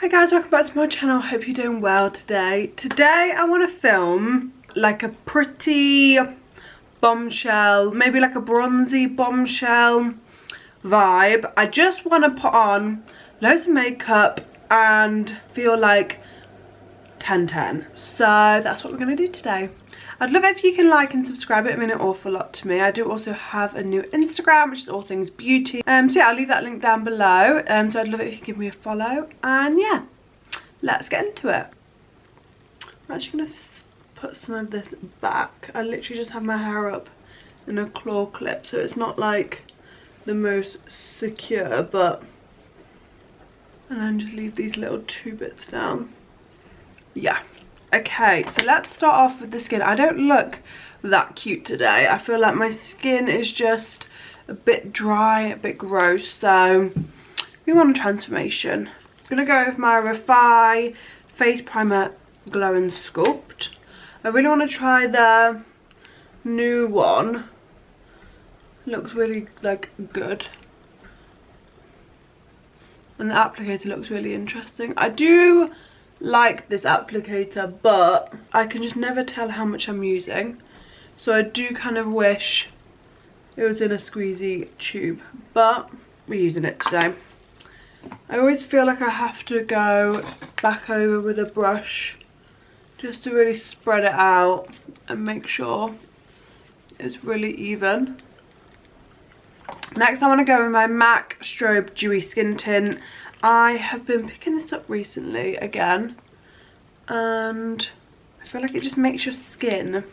Hi guys, welcome back to my channel. Hope you're doing well today. Today I want to film like a pretty bombshell, maybe like a bronzy bombshell vibe. I just want to put on loads of makeup and feel like 10/10. So that's what we're going to do today. I'd love it if you can like and subscribe. It would mean an awful lot to me. I do also have a new Instagram, which is all things beauty. So yeah, I'll leave that link down below. So I'd love it if you give me a follow. And yeah, let's get into it. I'm actually going to put some of this back. I literally just have my hair up in a claw clip, so it's not like the most secure, but... And then just leave these little two bits down. Yeah. Okay, so let's start off with the skin. I don't look that cute today. I feel like my skin is just a bit dry, a bit gross, so we want a transformation. I'm gonna go with my REFY Face Primer Glow and Sculpt. I really want to try the new one. Looks really like good. And the applicator looks really interesting. I do like this applicator, but I can just never tell how much I'm using, so I do kind of wish it was in a squeezy tube, but we're using it today. I always feel like I have to go back over with a brush just to really spread it out and make sure it's really even. Next I want to go with my MAC Strobe Dewy Skin Tint. I have been picking this up recently again, and I feel like it just makes your skin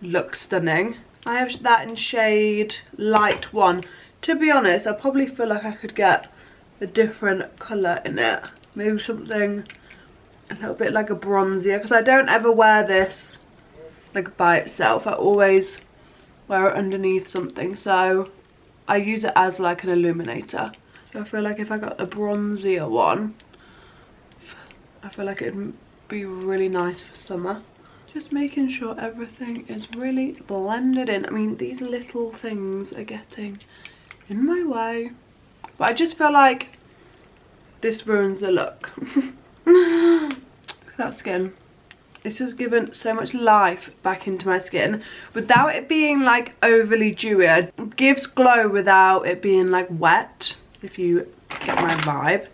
look stunning. I have that in shade Light 1. To be honest, I probably feel like I could get a different colour in it. Maybe something a little bit like a bronzier, because I don't ever wear this like by itself. I always wear it underneath something, so I use it as like an illuminator. So I feel like if I got a bronzier one, I feel like it'd be really nice for summer. Just making sure everything is really blended in. I mean, these little things are getting in my way, but I just feel like this ruins the look. Look at that skin. It's just given so much life back into my skin without it being like overly dewy. It gives glow without it being like wet, if you get my vibe.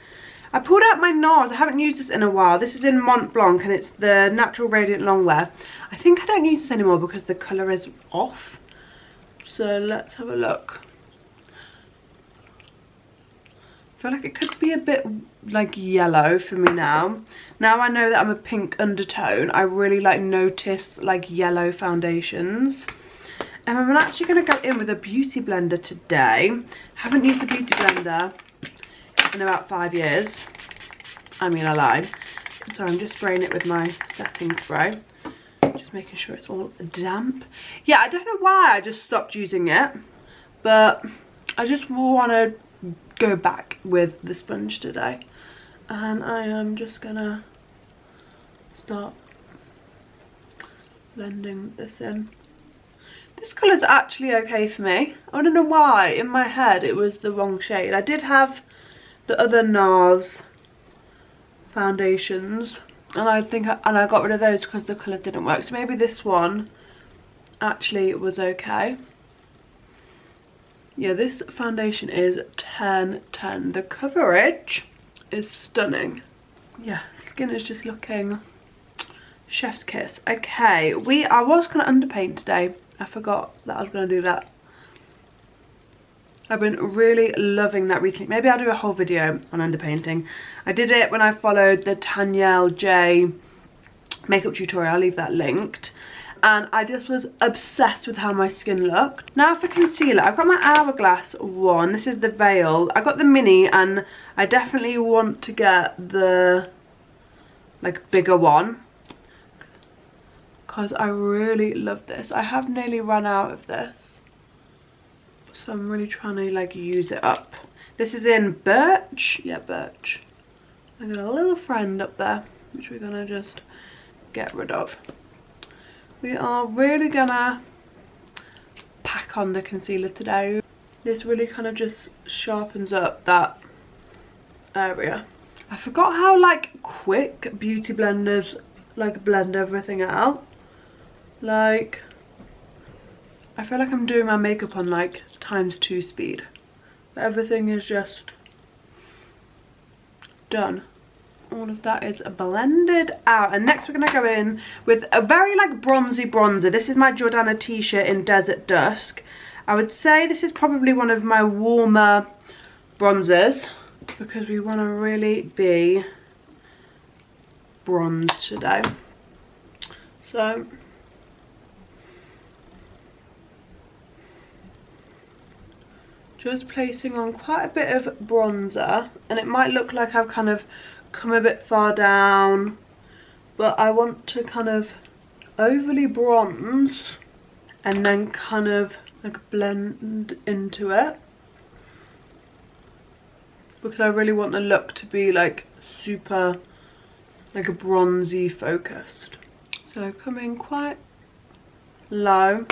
I pulled out my NARS. I haven't used this in a while. This is in Mont Blanc and it's the Natural Radiant Longwear. I think I don't use this anymore because the colour is off. So let's have a look. I feel like it could be a bit like yellow for me now. Now I know that I'm a pink undertone, I really like notice like yellow foundations. And I'm actually going to go in with a beauty blender today. Haven't used a beauty blender in about 5 years. I mean, I lied. So I'm just spraying it with my setting spray. Just making sure it's all damp. Yeah, I don't know why I just stopped using it, but I just want to go back with the sponge today. And I am just going to start blending this in. This colour's actually okay for me. I don't know why, in my head it was the wrong shade. I did have the other NARS foundations, and I got rid of those because the colours didn't work. So maybe this one actually was okay. Yeah, this foundation is 10/10. The coverage is stunning. Yeah, skin is just looking chef's kiss. Okay, I was going to underpaint today. I forgot that I was going to do that. I've been really loving that recently. Maybe I'll do a whole video on underpainting. I did it when I followed the Danielle J makeup tutorial. I'll leave that linked. And I just was obsessed with how my skin looked. Now for concealer, I've got my Hourglass one. This is the Veil. I got the mini and I definitely want to get the like bigger one, because I really love this. I have nearly run out of this, so I'm really trying to like use it up. This is in Birch. Yeah, Birch. I got a little friend up there, which we're gonna just get rid of. We are really gonna pack on the concealer today. This really kind of just sharpens up that area. I forgot how like quick beauty blenders like blend everything out. Like, I feel like I'm doing my makeup on like ×2 speed. Everything is just done. All of that is blended out. And next we're going to go in with a very like bronzy bronzer. This is my Jordana t-shirt in Desert Dusk. I would say this is probably one of my warmer bronzers because we want to really be bronzed today. So just placing on quite a bit of bronzer, and it might look like I've kind of come a bit far down, but I want to kind of overly bronze and then kind of like blend into it, because I really want the look to be like super like a bronzy focused. So coming quite low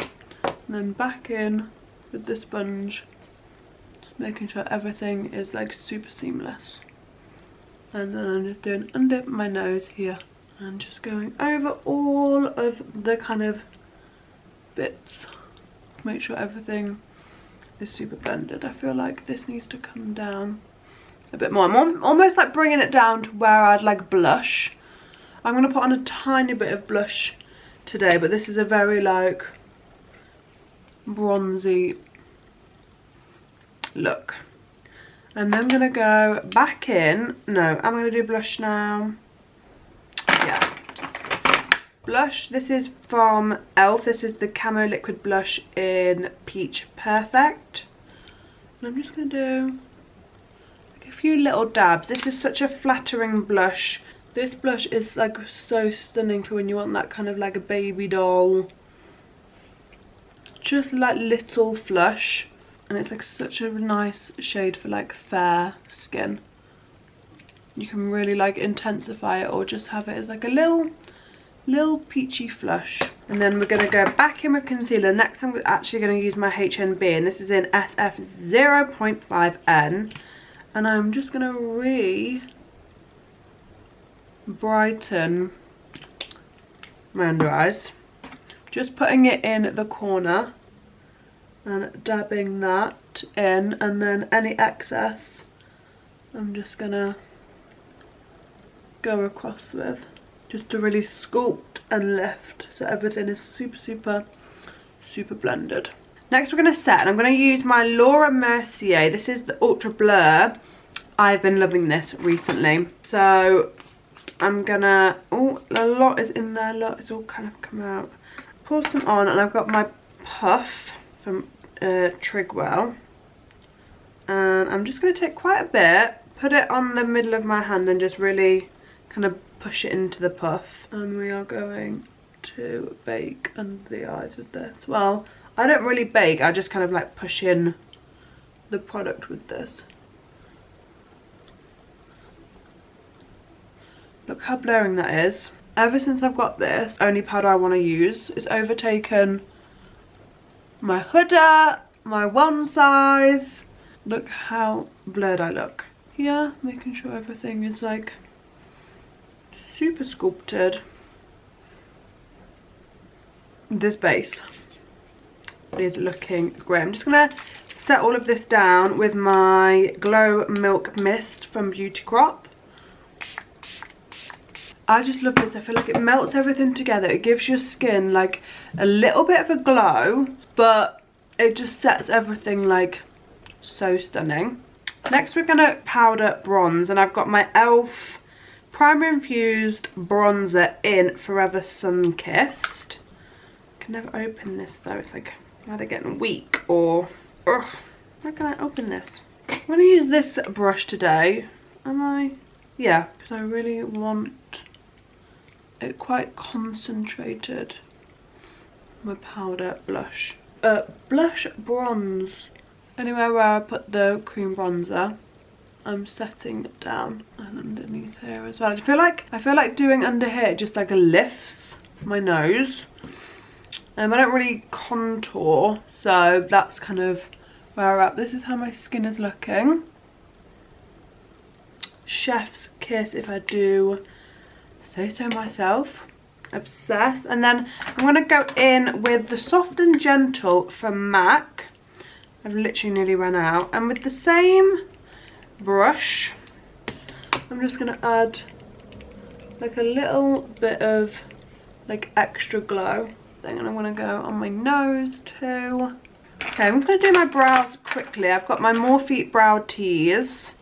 and then back in with the sponge, just making sure everything is like super seamless. And then I'm just doing under my nose here and just going over all of the kind of bits. Make sure everything is super blended. I feel like this needs to come down a bit more. I'm almost like bringing it down to where I'd like blush. I'm going to put on a tiny bit of blush today, but this is a very like bronzy look. And then I'm going to go back in. No, I'm going to do blush now. Yeah. Blush. This is from ELF. This is the Camo Liquid Blush in Peach Perfect. And I'm just going to do like a few little dabs. This is such a flattering blush. This blush is like so stunning for when you want that kind of like a baby doll, just like little flush. And it's like such a nice shade for like fair skin. You can really like intensify it or just have it as like a little peachy flush. And then we're going to go back in with concealer. Next I'm actually going to use my HNB, and this is in SF 0.5N. And I'm just going to brighten my under eyes. Just putting it in the corner and dabbing that in, and then any excess I'm just gonna go across with, just to really sculpt and lift so everything is super blended. Next we're going to set, and I'm going to use my Laura Mercier. This is the Ultra Blur. I've been loving this recently, so I'm gonna, oh, a lot is in there, look, it's all kind of come out. Pour some on, and I've got my puff from Trigwell, and I'm just going to take quite a bit, put it on the middle of my hand and just really kind of push it into the puff. And we are going to bake under the eyes with this. Well, I don't really bake, I just kind of like push in the product with this. Look how blurring that is. Ever since I've got this, only powder I want to use is overtaken my Huda, my one size. Look how blurred I look. Here, making sure everything is like super sculpted. This base is looking great. I'm just gonna set all of this down with my Glow Milk Mist from Beauty Crop. I just love this. I feel like it melts everything together. It gives your skin like a little bit of a glow, but it just sets everything like so stunning. Next we're gonna powder bronze, and I've got my ELF Primer-Infused Bronzer in Forever Sunkissed. I can never open this though. It's like either getting weak or... Ugh, how can I open this? I'm gonna use this brush today. Am I? Yeah, because I really want it quite concentrated. My powder blush. Blush bronze. Anywhere where I put the cream bronzer, I'm setting it down, and underneath here as well. I feel like doing under here just like lifts my nose. I don't really contour, so that's kind of where we're at. This is how my skin is looking. chef's kiss if I do say so myself. Obsessed. And then I'm going to go in with the Soft and Gentle from MAC. I've literally nearly run out. And with the same brush, I'm just going to add like a little bit of like extra glow thing. And I'm going to go on my nose too. Okay, I'm going to do my brows quickly. I've got my Morphe Brow Tease,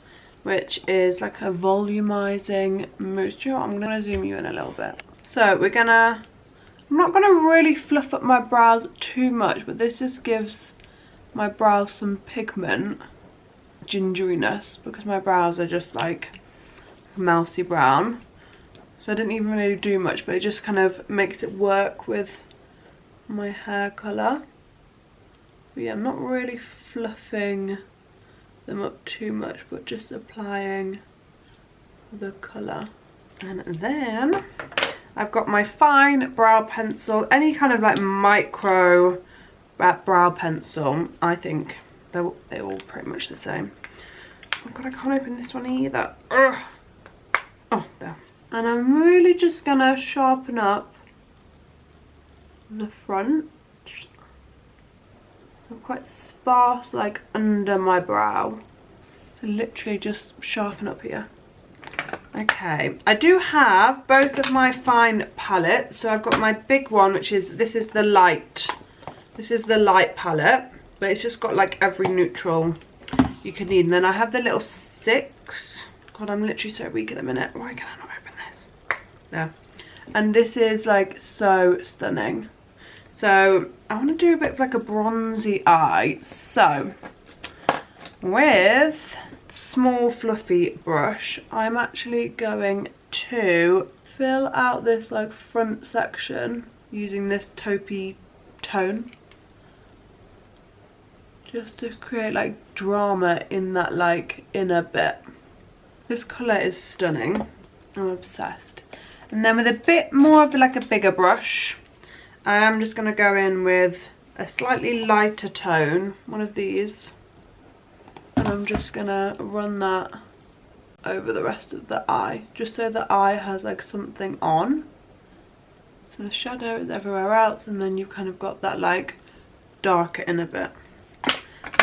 which is like a volumizing mousse. Do you know what? I'm going to zoom you in a little bit. So I'm not going to really fluff up my brows too much, but this just gives my brows some pigment, gingeriness, because my brows are just like mousy brown. So I didn't even really do much, but it just kind of makes it work with my hair colour. But yeah, I'm not really fluffing them up too much, but just applying the colour. And then I've got my FYNE brow pencil, any kind of like micro brow pencil. I think they're all pretty much the same. Oh god, I can't open this one either. Ugh. Oh, there. And I'm really just gonna sharpen up the front. I'm quite sparse like under my brow. So literally just sharpen up here. Okay, I do have both of my FYNE palettes. So I've got my big one, which is, this is the light palette, but it's just got like every neutral you can need. And then I have the little 6. God, I'm literally so weak at the minute. Why can I not open this? There. And this is like so stunning. So I want to do a bit of like a bronzy eye. So with small fluffy brush, I'm actually going to fill out this like front section using this taupey tone, just to create like drama in that like inner bit. This colour is stunning. I'm obsessed. And then with a bit more of like a bigger brush, I'm just going to go in with a slightly lighter tone, one of these. And I'm just gonna run that over the rest of the eye, just so the eye has like something on. So the shadow is everywhere else, and then you've kind of got that like darker inner bit.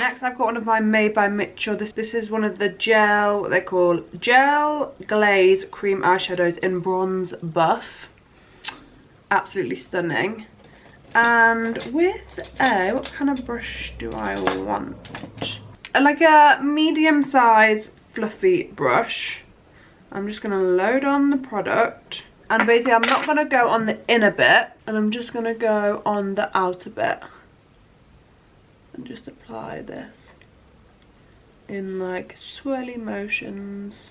Next, I've got one of my Made by Mitchell. This is one of the gel, what they call Gel Glaze Cream Eyeshadows in Bronze Buff. Absolutely stunning. And with what kind of brush do I want? Like a medium size fluffy brush. I'm just going to load on the product, and basically I'm not going to go on the inner bit, and I'm just going to go on the outer bit and just apply this in like swirly motions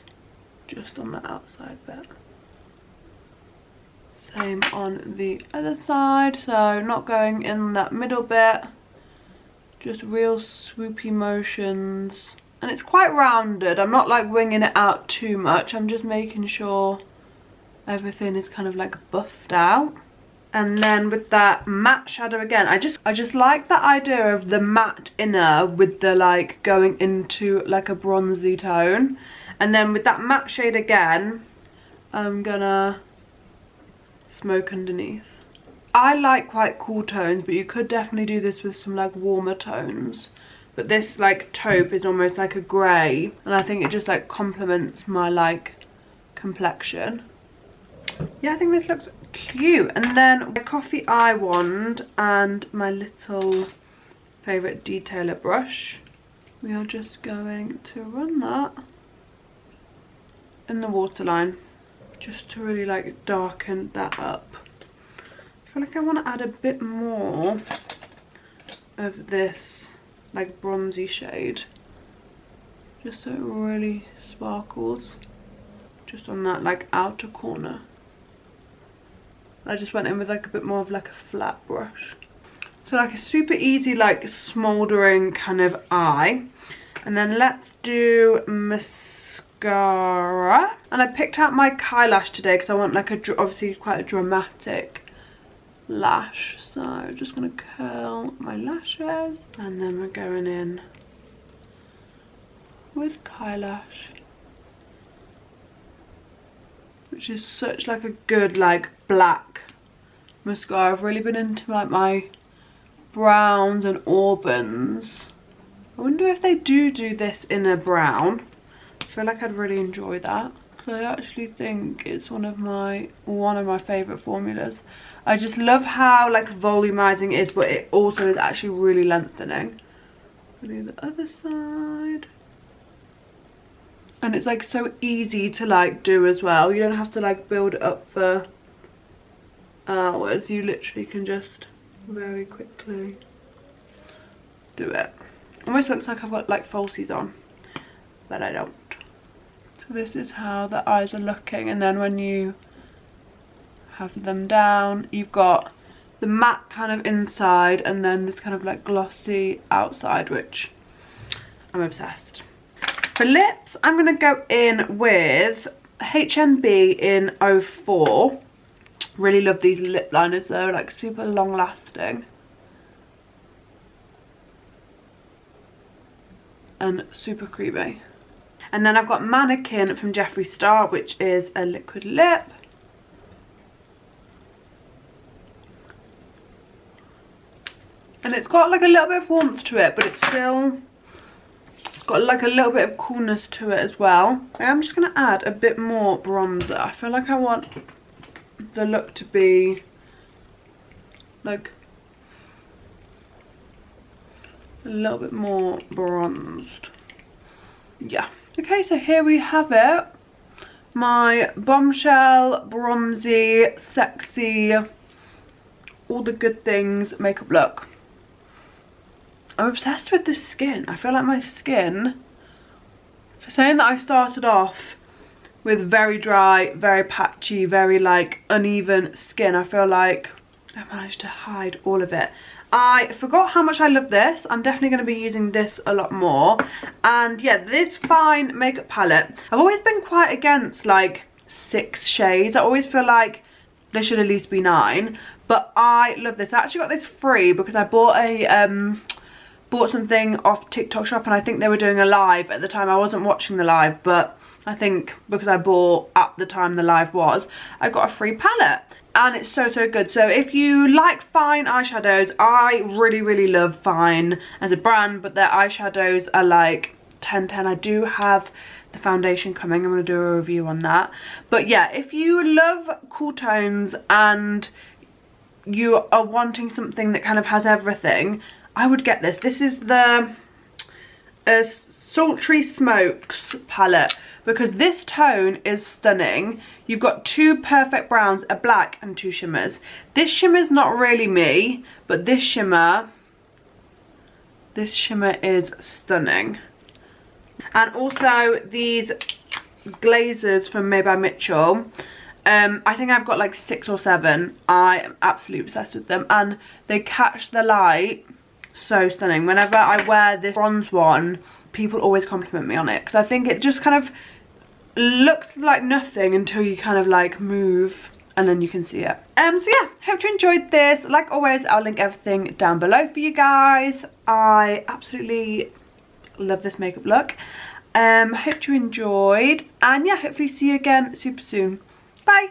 just on the outside bit. Same on the other side, so not going in that middle bit. Just real swoopy motions, and it's quite rounded. I'm not like winging it out too much. I'm just making sure everything is kind of like buffed out. And then with that matte shadow again, I just like the idea of the matte inner with the like going into like a bronzy tone. And then with that matte shade again, I'm gonna smoke underneath. I like quite cool tones, but you could definitely do this with some like warmer tones. But this like taupe is almost like a grey, and I think it just like complements my like complexion. Yeah, I think this looks cute. And then my coffee eye wand and my little favourite detailer brush. We are just going to run that in the waterline, just to really like darken that up. I feel like I want to add a bit more of this like bronzy shade, just so it really sparkles just on that like outer corner. I just went in with like a bit more of like a flat brush. So like a super easy like smouldering kind of eye. And then let's do mascara. And I picked out my Kai lash today because I want like a, obviously quite a dramatic lash. So I'm just going to curl my lashes, and then we're going in with Kai lash which is such like a good like black mascara. I've really been into like my browns and auburns. I wonder if they do this in a brown. I feel like I'd really enjoy that. I actually think it's one of my favourite formulas. I just love how like volumizing it is, but it also is actually really lengthening. I'll do the other side. And it's like so easy to like do as well. You don't have to like build it up for hours. You literally can just very quickly do it. Almost looks like I've got like falsies on, but I don't. So this is how the eyes are looking, and then when you have them down, you've got the matte kind of inside and then this kind of like glossy outside, which I'm obsessed. For lips, I'm going to go in with HMB in 04. Really love these lip liners, they're like super long lasting and super creamy. And then I've got Mannequin from Jeffree Star, which is a liquid lip. And it's got like a little bit of warmth to it, but it's got like a little bit of coolness to it as well. I'm just going to add a bit more bronzer. I feel like I want the look to be like a little bit more bronzed. Yeah. Okay, so here we have it. My bombshell, bronzy, sexy, all the good things makeup look. I'm obsessed with this skin. I feel like my skin, for saying that I started off with very dry, very patchy, very like uneven skin, I feel like I managed to hide all of it. I forgot how much I love this. I'm definitely going to be using this a lot more. And yeah, this FYNE makeup palette, I've always been quite against like 6 shades. I always feel like there should at least be 9. But I love this. I actually got this free because I bought something off TikTok shop, and I think they were doing a live at the time. I wasn't watching the live, but I think because I bought at the time the live was, I got a free palette. And it's so good. So if you like FYNE eyeshadows, I really love FYNE as a brand, but their eyeshadows are like 10/10. I do have the foundation coming. I'm going to do a review on that. But yeah, if you love cool tones and you are wanting something that kind of has everything, I would get this. This is the Sultry Smokes palette, because this tone is stunning. You've got 2 perfect browns, a black and 2 shimmers. This shimmer's not really me, but this shimmer is stunning. And also these glazers from Made by Mitchell. I think I've got like 6 or 7. I am absolutely obsessed with them, and they catch the light so stunning. Whenever I wear this bronze one, people always compliment me on it, because I think it just kind of looks like nothing until you kind of like move and then you can see it. So yeah, hope you enjoyed this. Like always, I'll link everything down below for you guys. I absolutely love this makeup look. Hope you enjoyed, and yeah, hopefully see you again super soon. Bye.